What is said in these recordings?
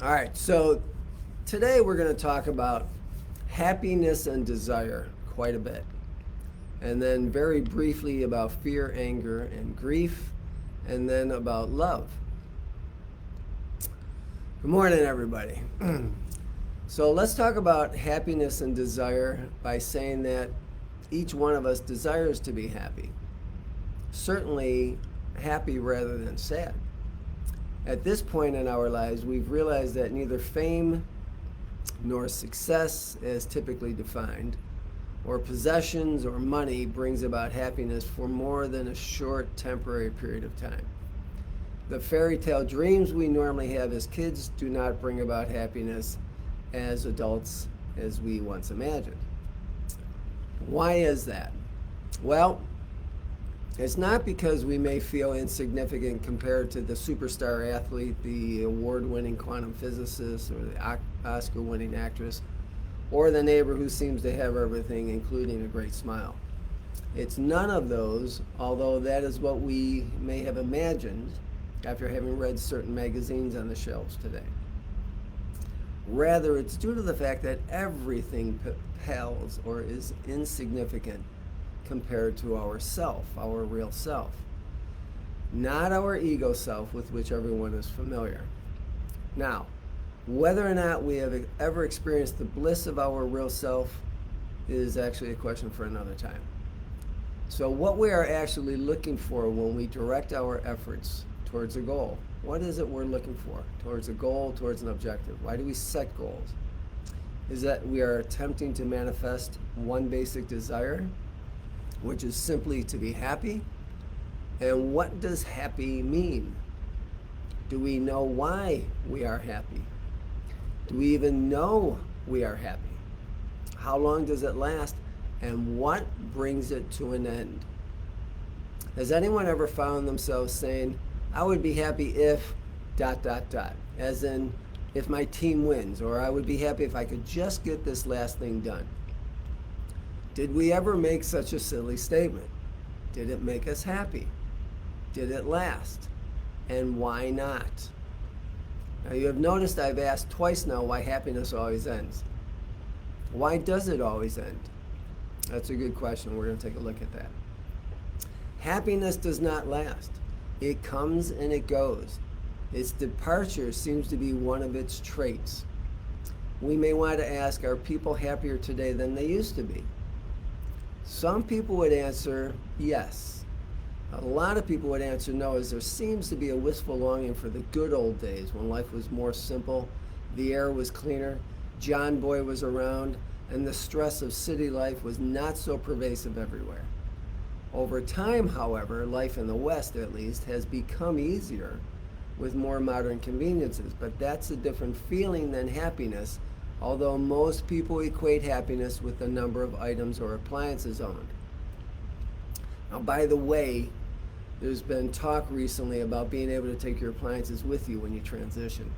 All right, so today we're going to talk about happiness and desire quite a bit. And then very briefly about fear, anger, and grief, and then about love. Good morning, everybody. So let's talk about happiness and desire by saying that each one of us desires to be happy. Certainly happy rather than sad. At this point in our lives, we've realized that neither fame nor success, as typically defined, or possessions or money brings about happiness for more than a short temporary period of time. The fairy tale dreams we normally have as kids do not bring about happiness as adults as we once imagined. Why is that? Well, it's not because we may feel insignificant compared to the superstar athlete, the award-winning quantum physicist, or the Oscar-winning actress, or the neighbor who seems to have everything, including a great smile. It's none of those, although that is what we may have imagined after having read certain magazines on the shelves today. Rather, it's due to the fact that everything pales or is insignificant compared to our self, our real self. Not our ego self with which everyone is familiar. Now, whether or not we have ever experienced the bliss of our real self is actually a question for another time. So what we are actually looking for when we direct our efforts towards a goal, what is it we're looking for? Towards a goal, towards an objective. Why do we set goals? Is that we are attempting to manifest one basic desire, which is simply to be happy. And what does happy mean? Do we know why we are happy? Do we even know we are happy? How long does it last? And what brings it to an end? Has anyone ever found themselves saying, I would be happy if ... as in if my team wins, or I would be happy if I could just get this last thing done? Did we ever make such a silly statement? Did it make us happy? Did it last? And why not? Now, you have noticed I've asked twice now why happiness always ends. Why does it always end? That's a good question. We're going to take a look at that. Happiness does not last. It comes and it goes. Its departure seems to be one of its traits. We may want to ask, are people happier today than they used to be? Some people would answer yes. A lot of people would answer no, as there seems to be a wistful longing for the good old days when life was more simple, the air was cleaner, John Boy was around, and the stress of city life was not so pervasive everywhere. Over time, however, life in the West, at least, has become easier with more modern conveniences, but that's a different feeling than happiness, although most people equate happiness with the number of items or appliances owned. Now, by the way, there's been talk recently about being able to take your appliances with you when you transition,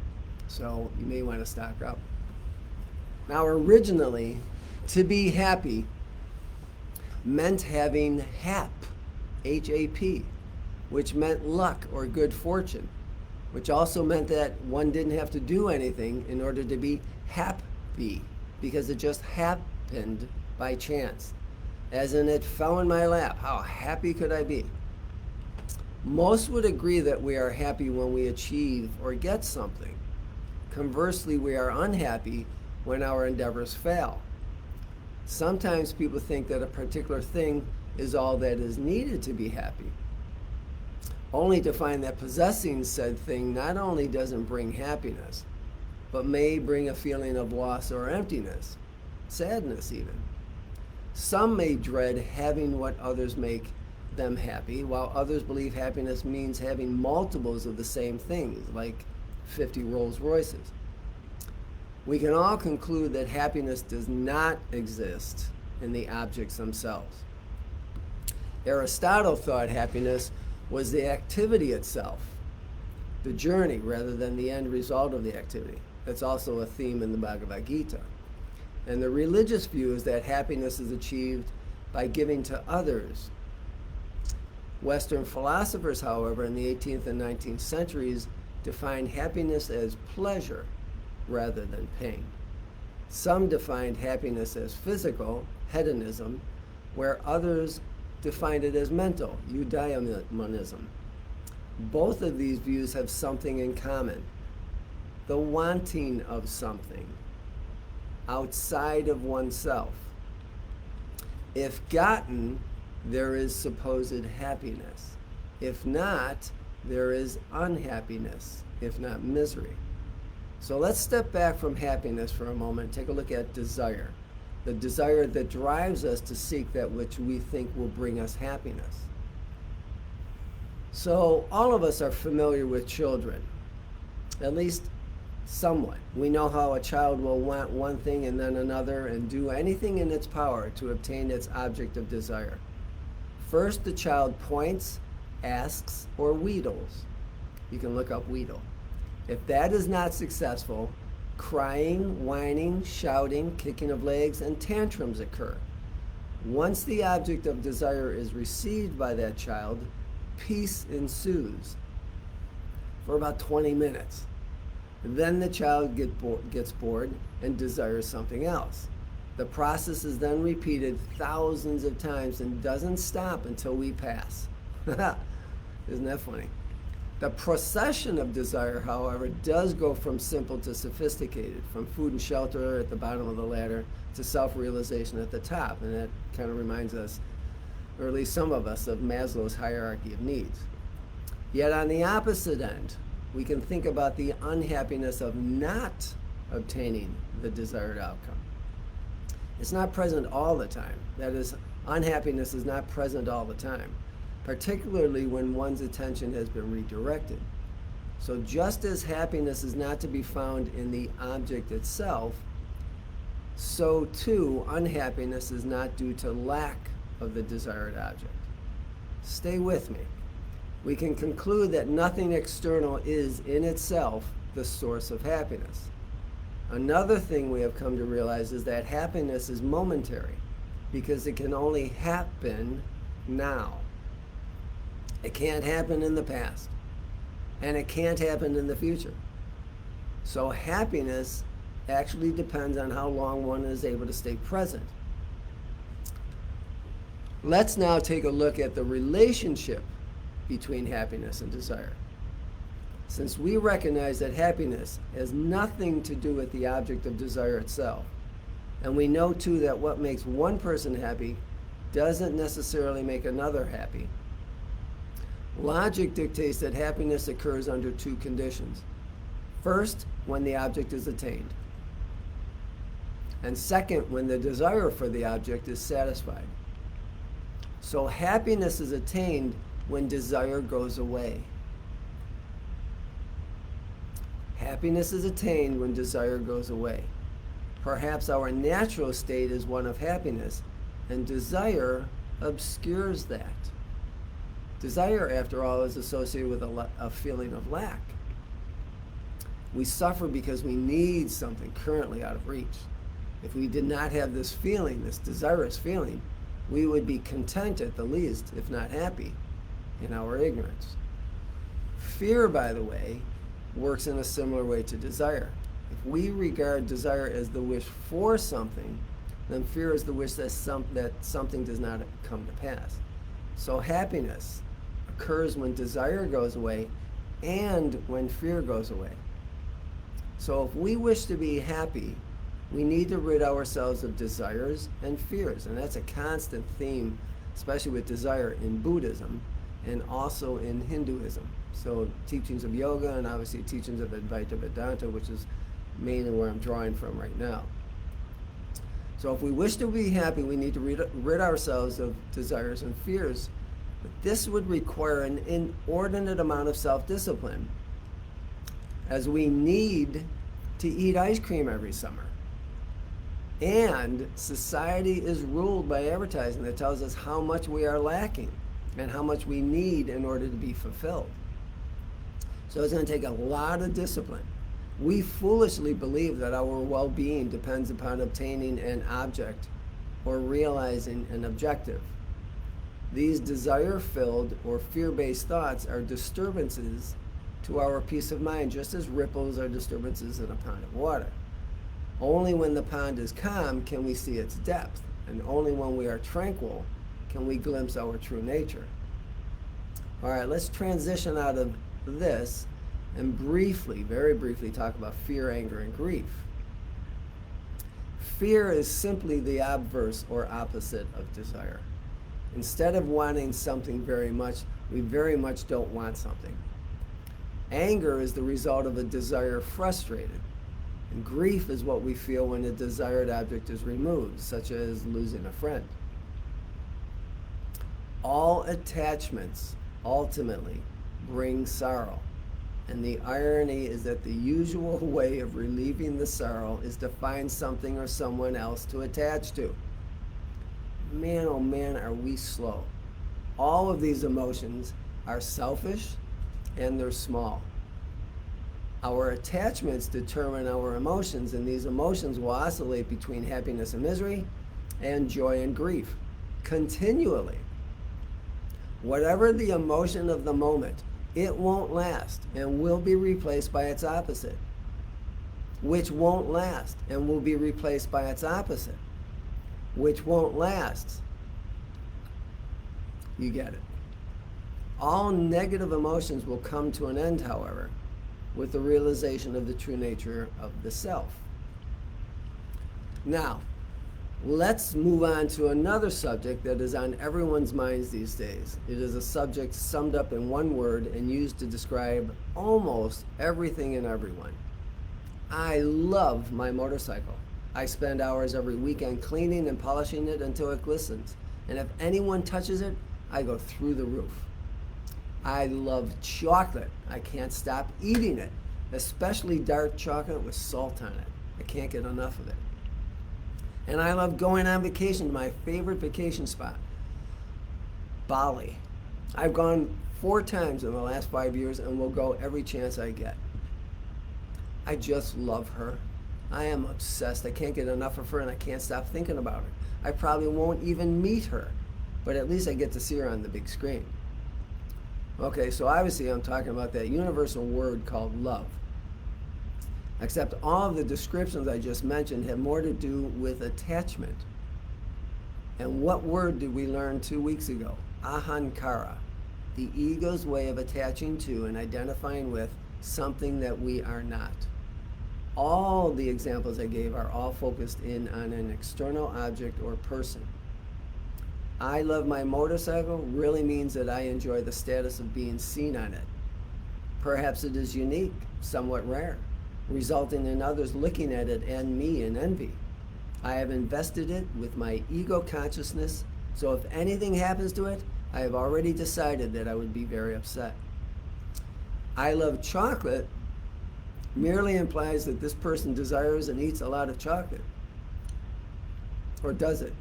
so you may want to stock up. Now, originally, to be happy meant having hap, H-A-P, which meant luck or good fortune, which also meant that one didn't have to do anything in order to be happy, because it just happened by chance. As in, it fell in my lap. How happy could I be? Most would agree that we are happy when we achieve or get something. Conversely, we are unhappy when our endeavors fail. Sometimes people think that a particular thing is all that is needed to be happy, only to find that possessing said thing not only doesn't bring happiness, but may bring a feeling of loss or emptiness, sadness even. Some may dread having what others make them happy, while others believe happiness means having multiples of the same things, like 50 Rolls Royces. We can all conclude that happiness does not exist in the objects themselves. Aristotle thought happiness was the activity itself, the journey rather than the end result of the activity. That's also a theme in the Bhagavad Gita. And the religious view is that happiness is achieved by giving to others. Western philosophers, however, in the 18th and 19th centuries defined happiness as pleasure, rather than pain. Some defined happiness as physical, hedonism, where others defined it as mental, eudaimonism. Both of these views have something in common: the wanting of something outside of oneself. If gotten, there is supposed happiness. If not, there is unhappiness, if not misery. So let's step back from happiness for a moment. Take a look at desire. The desire that drives us to seek that which we think will bring us happiness. So all of us are familiar with children, at least somewhat. We know how a child will want one thing and then another and do anything in its power to obtain its object of desire. First, the child points, asks, or wheedles. You can look up wheedle. If that is not successful, crying, whining, shouting, kicking of legs, and tantrums occur. Once the object of desire is received by that child, peace ensues for about 20 minutes. Then the child gets bored and desires something else. The process is then repeated thousands of times and doesn't stop until we pass. Isn't that funny? The procession of desire, however, does go from simple to sophisticated, from food and shelter at the bottom of the ladder to self-realization at the top. And that kind of reminds us, or at least some of us, of Maslow's hierarchy of needs. Yet on the opposite end, we can think about the unhappiness of not obtaining the desired outcome. It's not present all the time. That is, unhappiness is not present all the time, particularly when one's attention has been redirected. So just as happiness is not to be found in the object itself, so too unhappiness is not due to lack of the desired object. Stay with me. We can conclude that nothing external is in itself the source of happiness. Another thing we have come to realize is that happiness is momentary because it can only happen now. It can't happen in the past, and it can't happen in the future. So happiness actually depends on how long one is able to stay present. Let's now take a look at the relationship between happiness and desire. Since we recognize that happiness has nothing to do with the object of desire itself, and we know too that what makes one person happy doesn't necessarily make another happy, logic dictates that happiness occurs under two conditions. First, when the object is attained, and second, when the desire for the object is satisfied. So happiness is attained when desire goes away. Happiness is attained when desire goes away. Perhaps our natural state is one of happiness, and desire obscures that. Desire, after all, is associated with a feeling of lack. We suffer because we need something currently out of reach. If we did not have this feeling, this desirous feeling, we would be content at the least, if not happy, in our ignorance. Fear, by the way, works in a similar way to desire. If we regard desire as the wish for something, then fear is the wish that something does not come to pass. So happiness occurs when desire goes away and when fear goes away. So if we wish to be happy, we need to rid ourselves of desires and fears. And that's a constant theme, especially with desire in Buddhism and also in Hinduism. So teachings of yoga and obviously teachings of Advaita Vedanta, which is mainly where I'm drawing from right now. So if we wish to be happy, we need to rid ourselves of desires and fears. But this would require an inordinate amount of self-discipline, as we need to eat ice cream every summer. And society is ruled by advertising that tells us how much we are lacking and how much we need in order to be fulfilled. So it's going to take a lot of discipline. We foolishly believe that our well-being depends upon obtaining an object or realizing an objective. These desire-filled or fear-based thoughts are disturbances to our peace of mind, just as ripples are disturbances in a pond of water. Only when the pond is calm can we see its depth, and only when we are tranquil can we glimpse our true nature. All right, let's transition out of this and briefly, very briefly, talk about fear, anger, and grief. Fear is simply the obverse or opposite of desire. Instead of wanting something very much, we very much don't want something. Anger is the result of a desire frustrated. And grief is what we feel when a desired object is removed, such as losing a friend. All attachments ultimately bring sorrow. And the irony is that the usual way of relieving the sorrow is to find something or someone else to attach to. Man, oh man, are we slow. All of these emotions are selfish and they're small. Our attachments determine our emotions, and these emotions will oscillate between happiness and misery and joy and grief continually. Whatever the emotion of the moment, it won't last and will be replaced by its opposite, which won't last and will be replaced by its opposite, which won't last. You get it. All negative emotions will come to an end, however, with the realization of the true nature of the self. Now, let's move on to another subject that is on everyone's minds these days. It is a subject summed up in one word and used to describe almost everything and everyone. I love my motorcycle. I spend hours every weekend cleaning and polishing it until it glistens. And if anyone touches it, I go through the roof. I love chocolate. I can't stop eating it, especially dark chocolate with salt on it. I can't get enough of it. And I love going on vacation to my favorite vacation spot, Bali. I've gone 4 times in the last 5 years and will go every chance I get. I just love her. I am obsessed. I can't get enough of her and I can't stop thinking about her. I probably won't even meet her, but at least I get to see her on the big screen. Okay, so obviously I'm talking about that universal word called love. Except all of the descriptions I just mentioned have more to do with attachment. And what word did we learn 2 weeks ago? Ahankara, the ego's way of attaching to and identifying with something that we are not. All the examples I gave are all focused in on an external object or person. I love my motorcycle really means that I enjoy the status of being seen on it. Perhaps it is unique, somewhat rare, resulting in others looking at it and me in envy. I have invested it with my ego consciousness, so if anything happens to it, I have already decided that I would be very upset. I love chocolate merely implies that this person desires and eats a lot of chocolate. Or does it?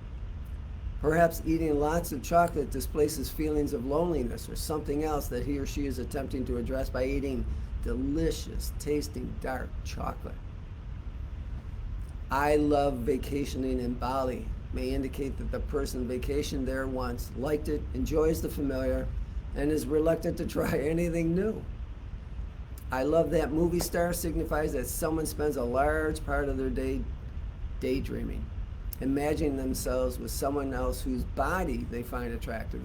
Perhaps eating lots of chocolate displaces feelings of loneliness or something else that he or she is attempting to address by eating delicious, tasting dark chocolate. I love vacationing in Bali. May indicate that the person vacationed there once, liked it, enjoys the familiar, and is reluctant to try anything new. I love that movie star signifies that someone spends a large part of their day daydreaming, imagining themselves with someone else whose body they find attractive,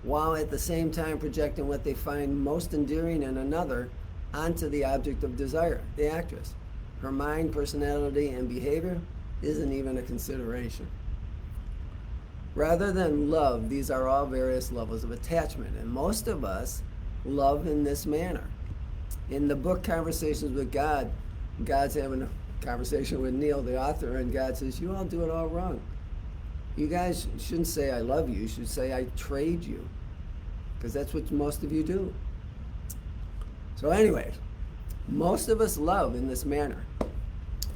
while at the same time projecting what they find most endearing in another onto the object of desire, the actress. Her mind, personality, and behavior isn't even a consideration. Rather than love, these are all various levels of attachment, and most of us love in this manner. In the book Conversations with God, God's having a conversation with Neil, the author, and God says, you all do it all wrong. You guys shouldn't say I love you, you should say I trade you, because that's what most of you do. So anyway, most of us love in this manner.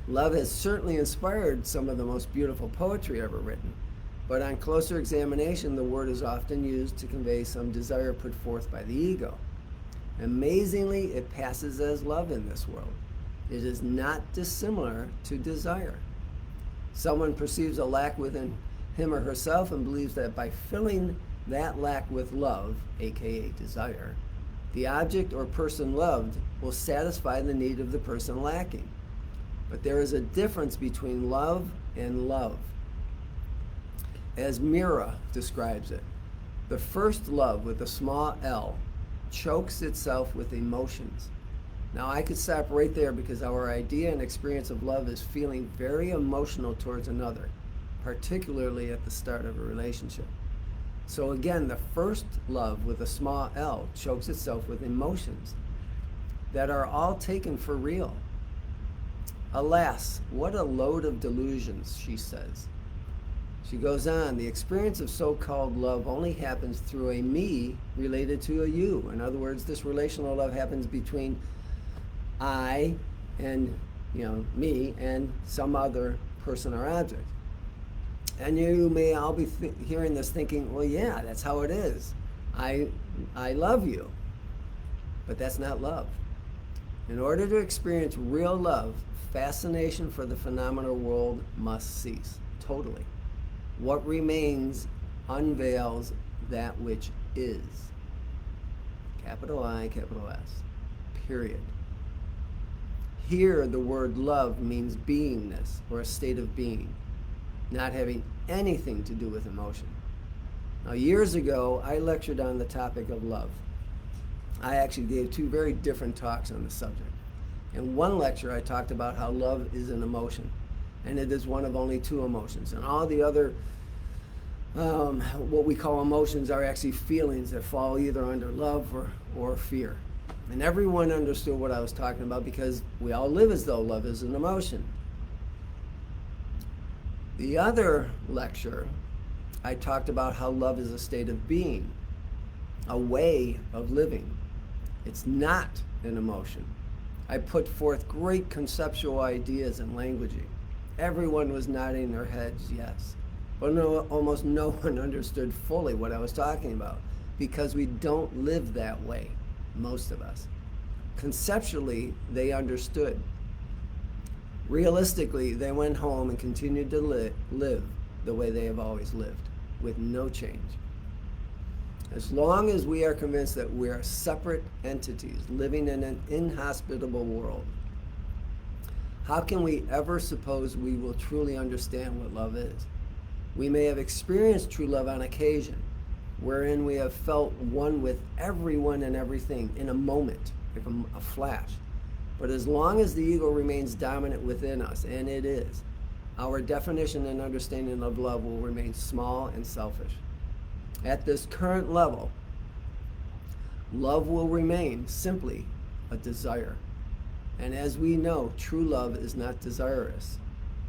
Love has certainly inspired some of the most beautiful poetry ever written, but on closer examination, the word is often used to convey some desire put forth by the ego. Amazingly, it passes as love in this world. It is not dissimilar to desire. Someone perceives a lack within him or herself and believes that by filling that lack with love, aka desire, The object or person loved will satisfy the need of the person lacking. But there is a difference between love and love. As Mira describes it, the first love with a small L chokes itself with emotions. Now I could stop right there because our idea and experience of love is feeling very emotional towards another, particularly at the start of a relationship. So again, the first love with a small L chokes itself with emotions that are all taken for real. Alas, what a load of delusions, she says. She goes on, the experience of so-called love only happens through a me related to a you. In other words, this relational love happens between I and, me and some other person or object. And you may all be hearing this thinking, well, yeah, that's how it is. I love you. But that's not love. In order to experience real love, fascination for the phenomenal world must cease, totally. What remains unveils that which is. Capital I, capital S, period. Here, the word love means beingness, or a state of being, not having anything to do with emotion. Now, years ago, I lectured on the topic of love. I actually gave 2 very different talks on the subject. In one lecture, I talked about how love is an emotion, and it is one of only 2 emotions. And all the other, what we call emotions, are actually feelings that fall either under love or fear. And everyone understood what I was talking about because we all live as though love is an emotion. The other lecture, I talked about how love is a state of being, a way of living. It's not an emotion. I put forth great conceptual ideas and languaging. Everyone was nodding their heads yes. But almost no one understood fully what I was talking about because we don't live that way, most of us. Conceptually, they understood. Realistically, they went home and continued to live the way they have always lived, with no change. As long as we are convinced that we are separate entities living in an inhospitable world, how can we ever suppose we will truly understand what love is? We may have experienced true love on occasion, wherein we have felt one with everyone and everything in a moment, like a flash. But as long as the ego remains dominant within us, and it is, our definition and understanding of love will remain small and selfish. At this current level, love will remain simply a desire. And as we know, true love is not desirous.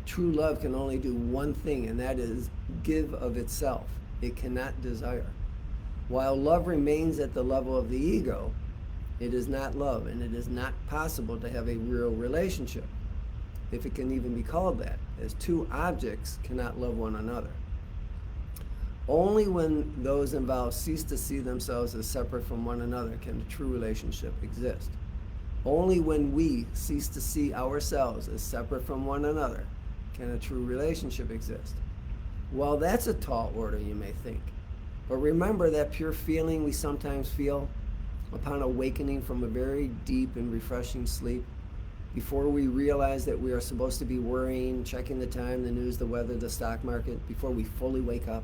True love can only do one thing, and that is give of itself. It cannot desire. While love remains at the level of the ego, it is not love, and it is not possible to have a real relationship, if it can even be called that, as 2 objects cannot love one another. Only when those involved cease to see themselves as separate from one another can a true relationship exist. Only when we cease to see ourselves as separate from one another can a true relationship exist. Well, that's a tall order, you may think. But remember that pure feeling we sometimes feel upon awakening from a very deep and refreshing sleep, before we realize that we are supposed to be worrying, checking the time, the news, the weather, the stock market, before we fully wake up.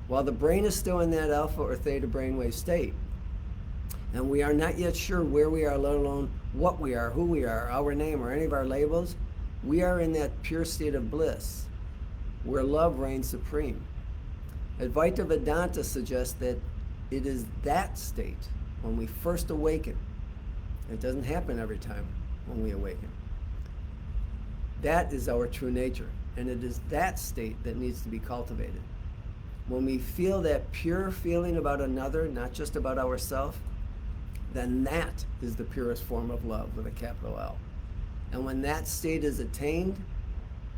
While the brain is still in that alpha or theta brainwave state, and we are not yet sure where we are, let alone what we are, who we are, our name, or any of our labels, we are in that pure state of bliss, where love reigns supreme. Advaita Vedanta suggests that it is that state when we first awaken. It doesn't happen every time when we awaken. That is our true nature, and it is that state that needs to be cultivated. When we feel that pure feeling about another, not just about ourselves, then that is the purest form of love with a capital L. And when that state is attained,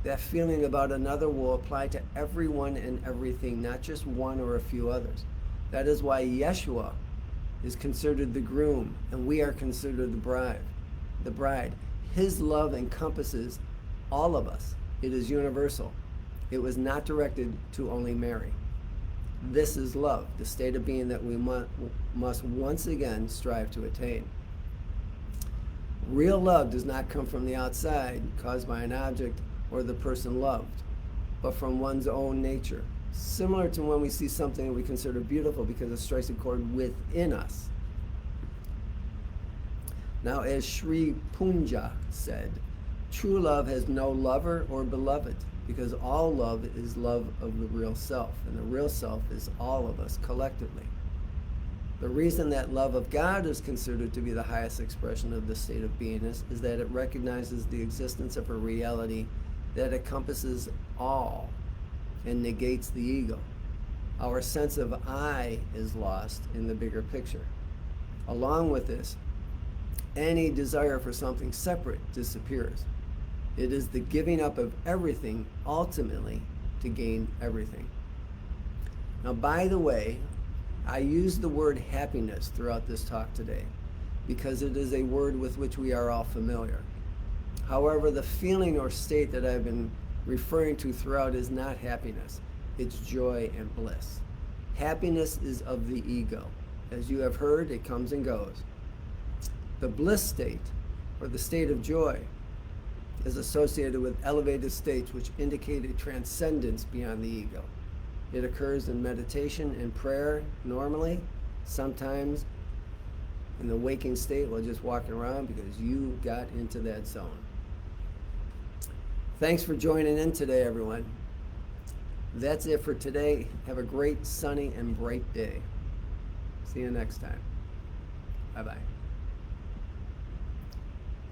that feeling about another will apply to everyone and everything, not just one or a few others. That is why Yeshua is considered the groom, and we are considered the bride. His love encompasses all of us. It is universal. It was not directed to only Mary. This is love, the state of being that we must once again strive to attain. Real love does not come from the outside, caused by an object or the person loved, but from one's own nature, similar to when we see something that we consider beautiful because it strikes a chord within us. Now, as Sri Punja said, true love has no lover or beloved, because all love is love of the real self, and the real self is all of us collectively. The reason that love of God is considered to be the highest expression of the state of beingness is that it recognizes the existence of a reality that encompasses all and negates the ego. Our sense of I is lost in the bigger picture. Along with this, any desire for something separate disappears. It is the giving up of everything ultimately to gain everything. Now, by the way, I use the word happiness throughout this talk today because it is a word with which we are all familiar. However, the feeling or state that I've been referring to throughout is not happiness. It's joy and bliss. Happiness is of the ego. As you have heard, it comes and goes. The bliss state, or the state of joy, is associated with elevated states which indicate a transcendence beyond the ego. It occurs in meditation and prayer normally, sometimes in the waking state while just walking around because you got into that zone. Thanks for joining in today, everyone. That's it for today. Have a great, sunny, and bright day. See you next time. Bye-bye.